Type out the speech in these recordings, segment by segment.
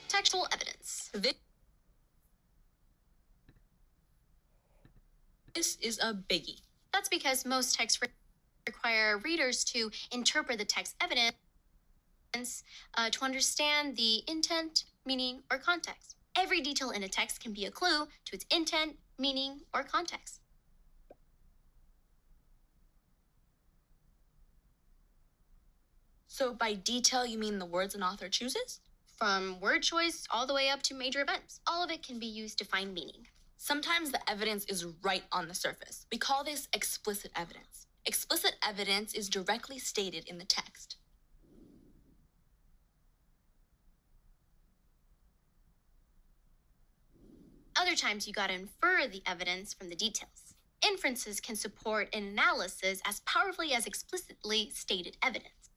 Textual evidence. This is a biggie. That's because most texts require readers to interpret the text evidence to understand the intent, meaning, or context. Every detail in a text can be a clue to its intent, meaning, or context. So by detail, you mean the words an author chooses? From word choice all the way up to major events. All of it can be used to find meaning. Sometimes the evidence is right on the surface. We call this explicit evidence. Explicit evidence is directly stated in the text. Other times, you gotta infer the evidence from the details. Inferences can support an analysis as powerfully as explicitly stated evidence.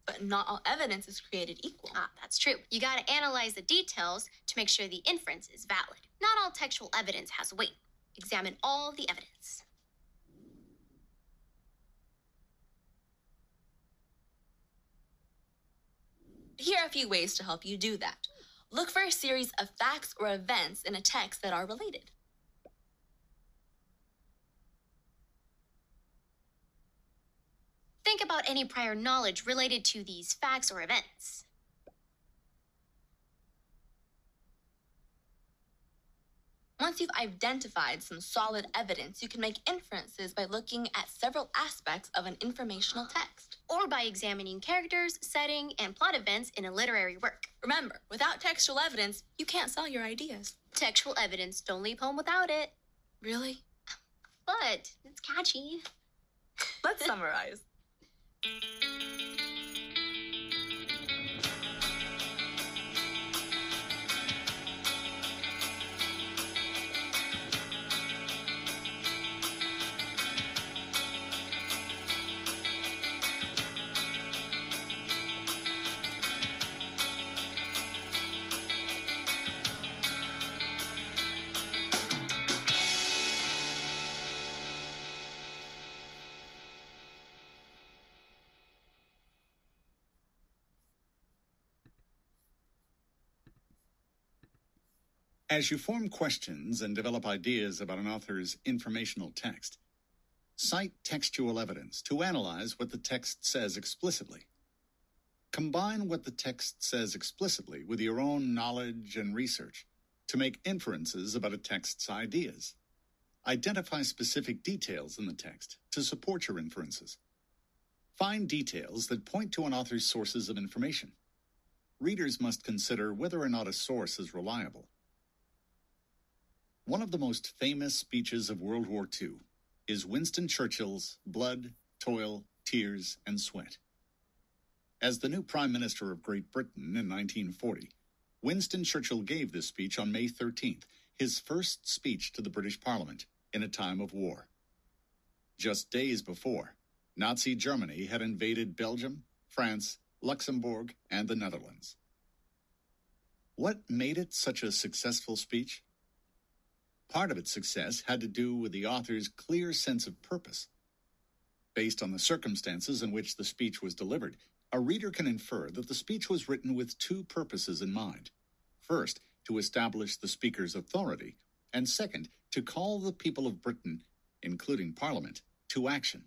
But not all evidence is created equal. That's true. You gotta analyze the details to make sure the inference is valid. Not all textual evidence has weight. Examine all the evidence. Here are a few ways to help you do that. Look for a series of facts or events in a text that are related. Think about any prior knowledge related to these facts or events. Once you've identified some solid evidence, you can make inferences by looking at several aspects of an informational text. Or by examining characters, setting, and plot events in a literary work. Remember, without textual evidence, you can't sell your ideas. Textual evidence, don't leave home without it. Really? But it's catchy. Let's summarize. As you form questions and develop ideas about an author's informational text, cite textual evidence to analyze what the text says explicitly. Combine what the text says explicitly with your own knowledge and research to make inferences about a text's ideas. Identify specific details in the text to support your inferences. Find details that point to an author's sources of information. Readers must consider whether or not a source is reliable. One of the most famous speeches of World War II is Winston Churchill's Blood, Toil, Tears, and Sweat. As the new Prime Minister of Great Britain in 1940, Winston Churchill gave this speech on May 13th, his first speech to the British Parliament in a time of war. Just days before, Nazi Germany had invaded Belgium, France, Luxembourg, and the Netherlands. What made it such a successful speech? Part of its success had to do with the author's clear sense of purpose. Based on the circumstances in which the speech was delivered, a reader can infer that the speech was written with two purposes in mind. First, to establish the speaker's authority, and second, to call the people of Britain, including Parliament, to action.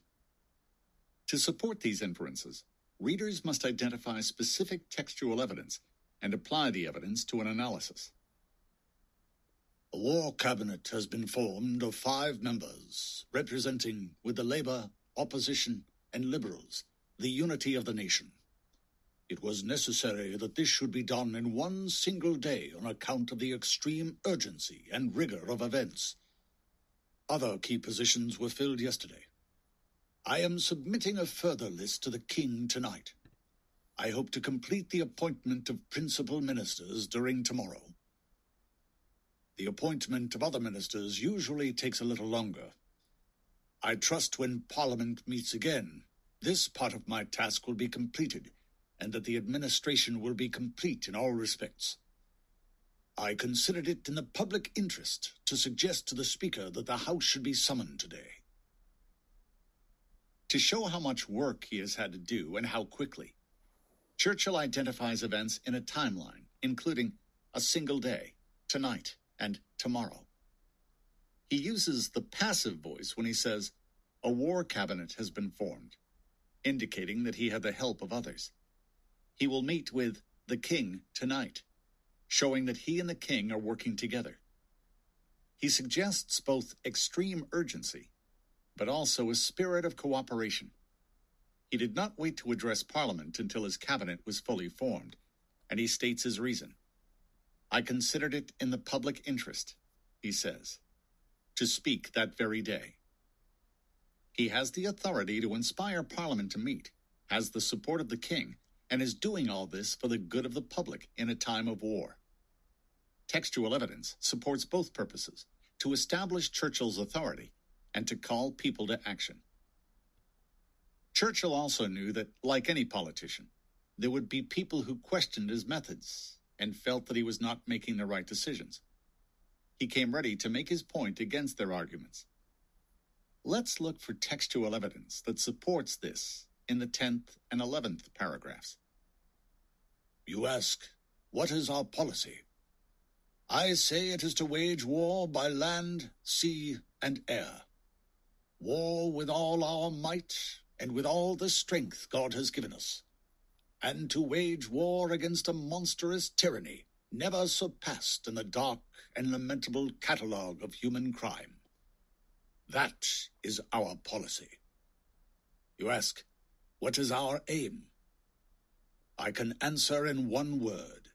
To support these inferences, readers must identify specific textual evidence and apply the evidence to an analysis. A war cabinet has been formed of 5 members, representing, with the Labour, Opposition, and Liberals, the unity of the nation. It was necessary that this should be done in one single day on account of the extreme urgency and rigor of events. Other key positions were filled yesterday. I am submitting a further list to the King tonight. I hope to complete the appointment of principal ministers during tomorrow. The appointment of other ministers usually takes a little longer. I trust when Parliament meets again, this part of my task will be completed, and that the administration will be complete in all respects. I considered it in the public interest to suggest to the Speaker that the House should be summoned today. To show how much work he has had to do and how quickly, Churchill identifies events in a timeline, including a single day, tonight, and tomorrow. He uses the passive voice when he says, "A war cabinet has been formed," indicating that he had the help of others. He will meet with the King tonight, showing that he and the King are working together. He suggests both extreme urgency, but also a spirit of cooperation. He did not wait to address Parliament until his cabinet was fully formed, and he states his reason. I considered it in the public interest, he says, to speak that very day. He has the authority to inspire Parliament to meet, has the support of the King, and is doing all this for the good of the public in a time of war. Textual evidence supports both purposes, to establish Churchill's authority and to call people to action. Churchill also knew that, like any politician, there would be people who questioned his methods and felt that he was not making the right decisions. He came ready to make his point against their arguments. Let's look for textual evidence that supports this in the 10th and 11th paragraphs. You ask, what is our policy? I say it is to wage war by land, sea, and air. War with all our might and with all the strength God has given us. And to wage war against a monstrous tyranny never surpassed in the dark and lamentable catalogue of human crime. That is our policy. You ask, what is our aim? I can answer in one word.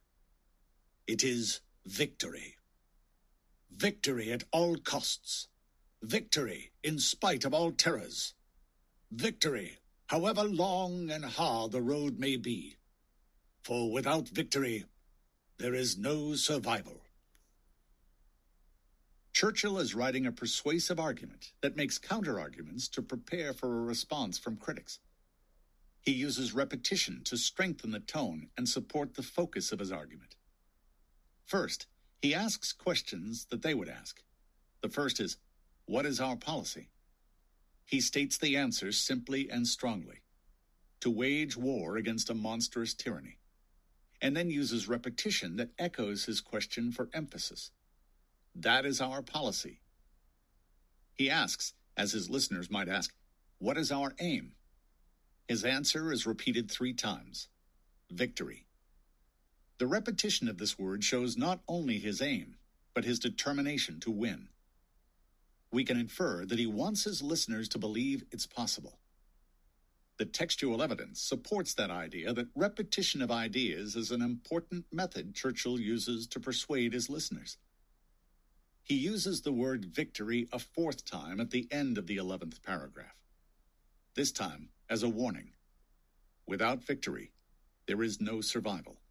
It is victory. Victory at all costs. Victory in spite of all terrors. Victory, however long and hard the road may be. For without victory, there is no survival. Churchill is writing a persuasive argument that makes counter-arguments to prepare for a response from critics. He uses repetition to strengthen the tone and support the focus of his argument. First, he asks questions that they would ask. The first is, what is our policy? He states the answer simply and strongly. To wage war against a monstrous tyranny. And then uses repetition that echoes his question for emphasis. That is our policy. He asks, as his listeners might ask, what is our aim? His answer is repeated 3 times. Victory. The repetition of this word shows not only his aim, but his determination to win. We can infer that he wants his listeners to believe it's possible. The textual evidence supports that idea that repetition of ideas is an important method Churchill uses to persuade his listeners. He uses the word victory a 4th time at the end of the 11th paragraph. This time as a warning. Without victory, there is no survival.